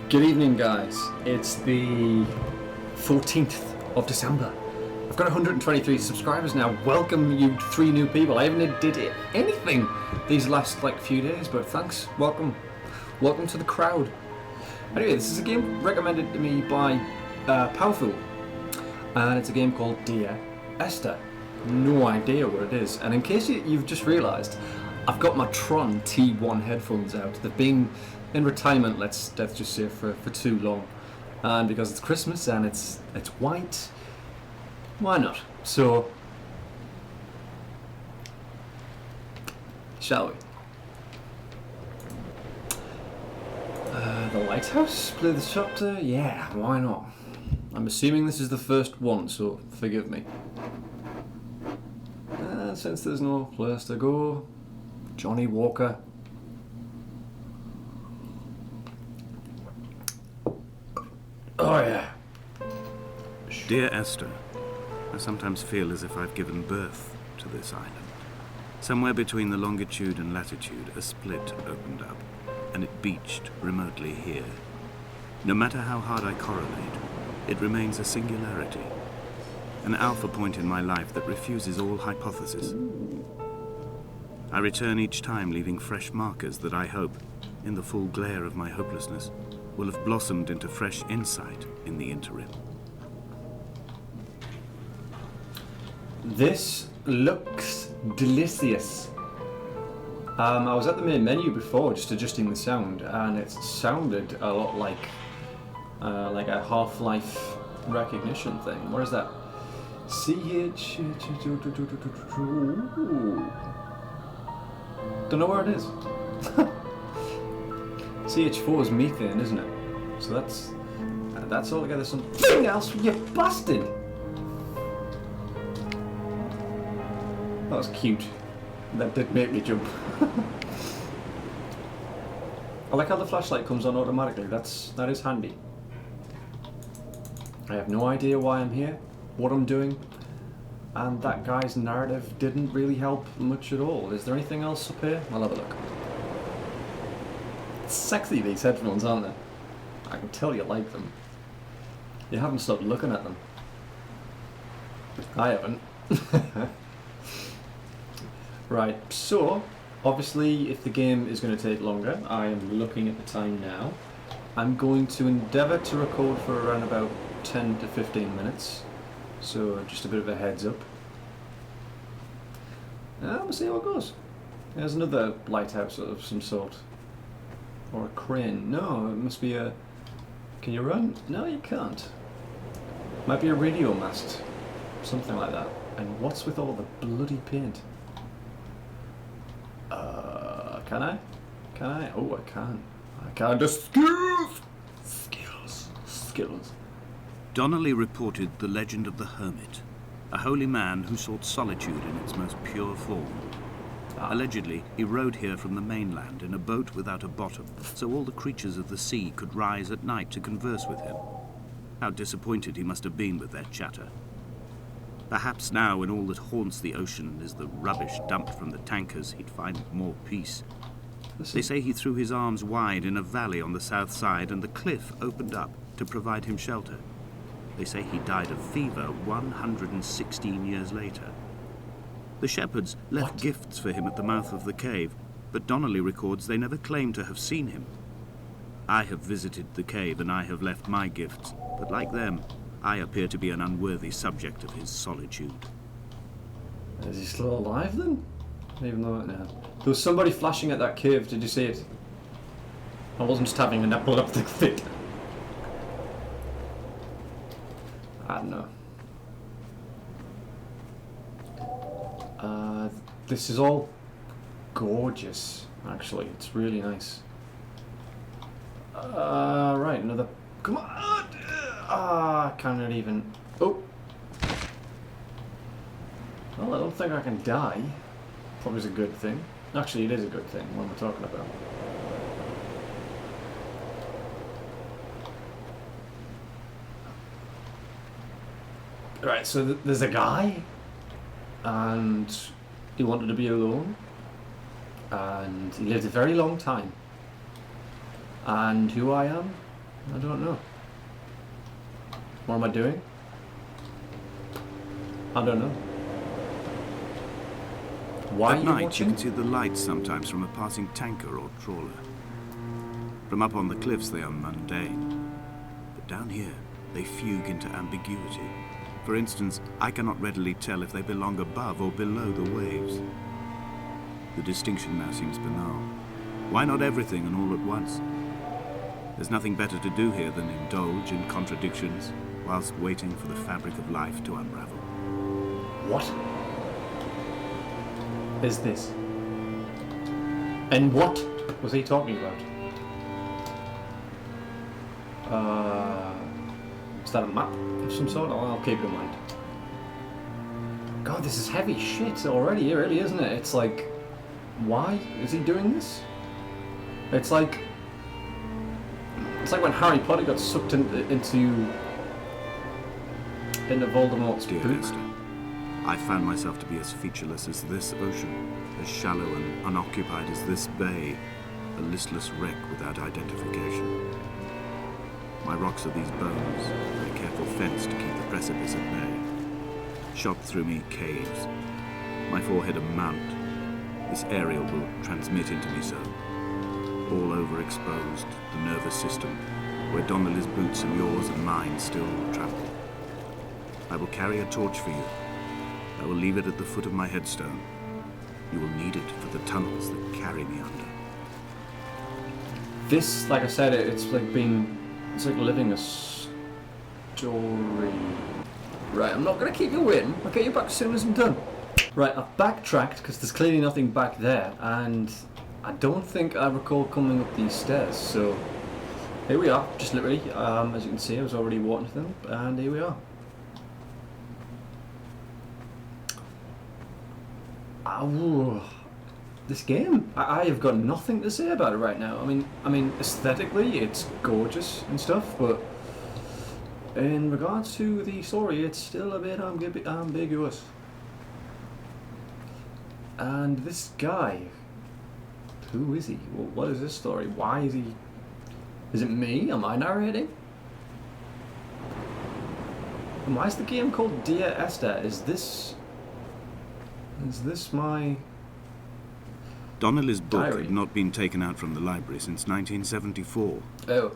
Good evening, guys. It's the 14th of December. I've got 123 subscribers now. Welcome, you 3 new people. I haven't did anything these last few days, but thanks. Welcome to the crowd. Anyway, this is a game recommended to me by Powerful, and it's a game called Dear Esther. No idea what it is, and in case you've just realised, I've got my Tron T1 headphones out. They've been in retirement, let's just say, for too long, and because it's Christmas and it's white, why not? So, shall we? The lighthouse, play the chapter. Yeah, why not? I'm assuming this is the first one, so forgive me. And since there's no place to go, Johnny Walker. Oh yeah. Dear Esther, I sometimes feel as if I've given birth to this island. Somewhere between the longitude and latitude, a split opened up, and it beached remotely here. No matter how hard I correlate, it remains a singularity, an alpha point in my life that refuses all hypothesis. I return each time leaving fresh markers that I hope, in the full glare of my hopelessness, will have blossomed into fresh insight in the interim. This looks delicious. I was at the main menu before, just adjusting the sound, and it sounded a lot like a Half-Life recognition thing. What is that? CH. Don't know where it is. CH4 is methane, isn't it? So that's altogether something else, you bastard! That was cute. That did make me jump. I like how the flashlight comes on automatically. That is handy. I have no idea why I'm here, what I'm doing, and that guy's narrative didn't really help much at all. Is there anything else up here? I'll have a look. It's sexy, these headphones, aren't they? I can tell you like them. You haven't stopped looking at them. I haven't. Right, so obviously if the game is going to take longer, I am looking at the time now. I'm going to endeavour to record for around about 10 to 15 minutes. So just a bit of a heads up. We'll see how it goes. There's another lighthouse of some sort. Or a crane. No, it must be a... Can you run? No, you can't. Might be a radio mast. Something like that. And what's with all the bloody paint? Can I? Can I? Oh, I can. I can. Just skills. Donnelly reported the legend of the hermit, a holy man who sought solitude in its most pure form. Allegedly, he rode here from the mainland in a boat without a bottom, so all the creatures of the sea could rise at night to converse with him. How disappointed he must have been with their chatter. Perhaps now, when all that haunts the ocean is the rubbish dumped from the tankers, he'd find more peace. They say he threw his arms wide in a valley on the south side, and the cliff opened up to provide him shelter. They say he died of fever 116 years later. The shepherds left gifts for him at the mouth of the cave, but Donnelly records they never claimed to have seen him. I have visited the cave and I have left my gifts, but like them, I appear to be an unworthy subject of his solitude. Is he still alive then? Even though, no. There was somebody flashing at that cave, did you see it? I wasn't just having an epileptic fit. I don't know. This is all gorgeous, actually. It's really nice. Right, another... Come on! I cannot even... Oh! Well, I don't think I can die. Probably is a good thing. Actually, it is a good thing. What am I talking about? Right, so there's a guy, and he wanted to be alone, and he lived a very long time. And who I am? I don't know. What am I doing? I don't know. Why At are you night, watching? you can see the lights sometimes from a passing tanker or trawler. From up on the cliffs, they are mundane. But down here, they fugue into ambiguity. For instance, I cannot readily tell if they belong above or below the waves. The distinction now seems banal. Why not everything and all at once? There's nothing better to do here than indulge in contradictions whilst waiting for the fabric of life to unravel. What is this? And what was he talking about? Is that a map of some sort? Oh, I'll keep it in mind. God, this is heavy shit already, really, isn't it? It's like, why is he doing this? It's like when Harry Potter got sucked into Voldemort's Dear boot. Esther, I found myself to be as featureless as this ocean, as shallow and unoccupied as this bay, a listless wreck without identification. My rocks are these bones, and a careful fence to keep the precipice at bay. Shot through me caves, my forehead a mount. This aerial will transmit into me so. All overexposed, the nervous system, where Donnelly's boots and yours and mine still travel. I will carry a torch for you. I will leave it at the foot of my headstone. You will need it for the tunnels that carry me under. This, like I said, it's like living a story. Right, I'm not going to keep you waiting. I'll get you back as soon as I'm done. Right, I've backtracked because there's clearly nothing back there, and I don't think I recall coming up these stairs, so here we are, just literally, as you can see, I was already walking to them, and here we are. This game, I have got nothing to say about it right now. I mean, aesthetically, it's gorgeous and stuff, but in regards to the story, it's still a bit ambiguous. And this guy, who is he? What is this story? Why is he? Is it me? Am I narrating? And why is the game called Dear Esther? Is this my Donnelly's book diary? had not been taken out from the library since 1974. Oh.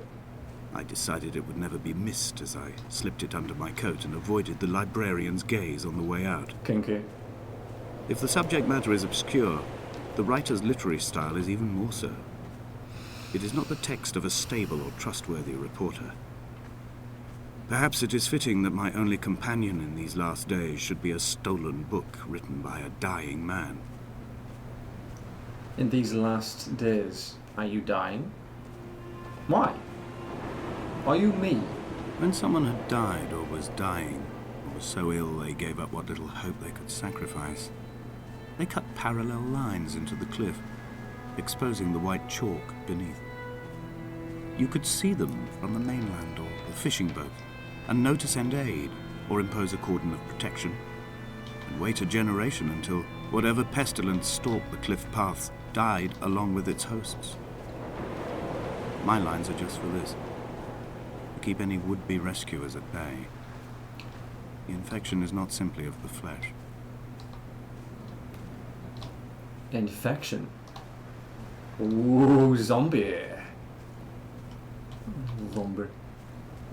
I decided it would never be missed as I slipped it under my coat and avoided the librarian's gaze on the way out. Kinky. If the subject matter is obscure, the writer's literary style is even more so. It is not the text of a stable or trustworthy reporter. Perhaps it is fitting that my only companion in these last days should be a stolen book written by a dying man. In these last days, are you dying? Why? Are you me? When someone had died or was dying, or was so ill they gave up what little hope they could sacrifice, they cut parallel lines into the cliff, exposing the white chalk beneath. You could see them from the mainland or the fishing boat, and know to send aid or impose a cordon of protection, and wait a generation until whatever pestilence stalked the cliff paths died along with its hosts. My lines are just for this: to keep any would-be rescuers at bay. The infection is not simply of the flesh. Infection. Ooh, zombie. Zombie.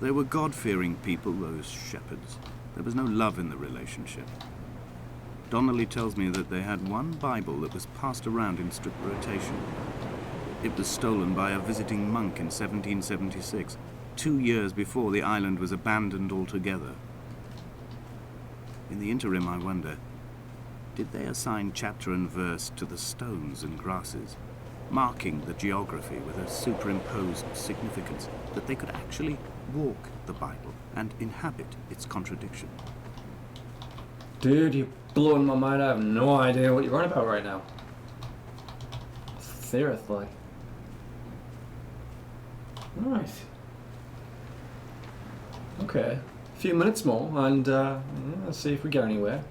They were God-fearing people, those shepherds. There was no love in the relationship. Donnelly tells me that they had one Bible that was passed around in strict rotation. It was stolen by a visiting monk in 1776, 2 years before the island was abandoned altogether. In the interim, I wonder, did they assign chapter and verse to the stones and grasses, marking the geography with a superimposed significance that they could actually walk the Bible and inhabit its contradiction? Dude, you're blowing my mind. I have no idea what you're on about right now. Seriously. Right. Okay. A few minutes more, and let's see if we get anywhere.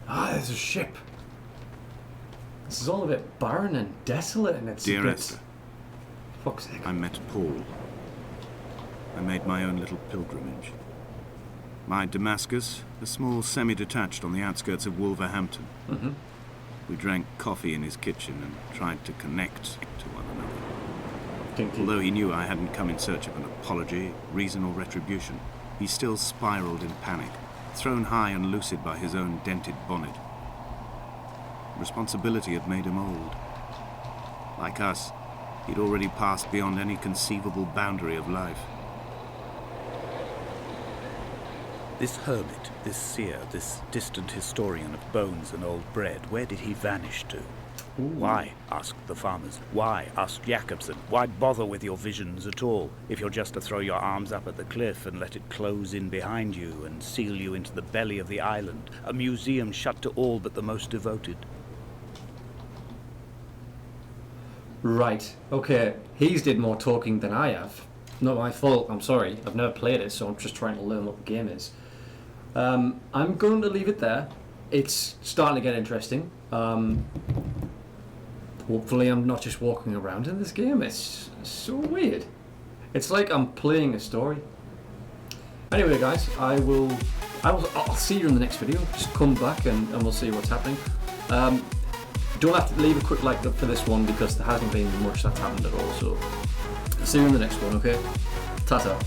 Ah, there's a ship. This is all a bit barren and desolate, and it's Dear a bit... Esther, Fuck's sake. I met Paul. I made my own little pilgrimage. My Damascus, a small semi-detached on the outskirts of Wolverhampton. Mm-hmm. We drank coffee in his kitchen and tried to connect to one another. Kinky. Although he knew I hadn't come in search of an apology, reason or retribution, he still spiraled in panic, thrown high and lucid by his own dented bonnet. Responsibility had made him old. Like us, he'd already passed beyond any conceivable boundary of life. This hermit, this seer, this distant historian of bones and old bread, where did he vanish to? Ooh. Why, asked the farmers. Why, asked Jakobsen. Why bother with your visions at all, if you're just to throw your arms up at the cliff and let it close in behind you and seal you into the belly of the island, a museum shut to all but the most devoted? Right, okay. He's did more talking than I have. Not my fault, I'm sorry. I've never played it, so I'm just trying to learn what the game is. I'm going to leave it there. It's starting to get interesting. Hopefully I'm not just walking around in this game. It's so weird. It's like I'm playing a story. Anyway guys, I'll see you in the next video. Just come back and we'll see what's happening. Don't have to leave a quick like for this one because there hasn't been much that's happened at all. So see you in the next one, okay? Ta-ta.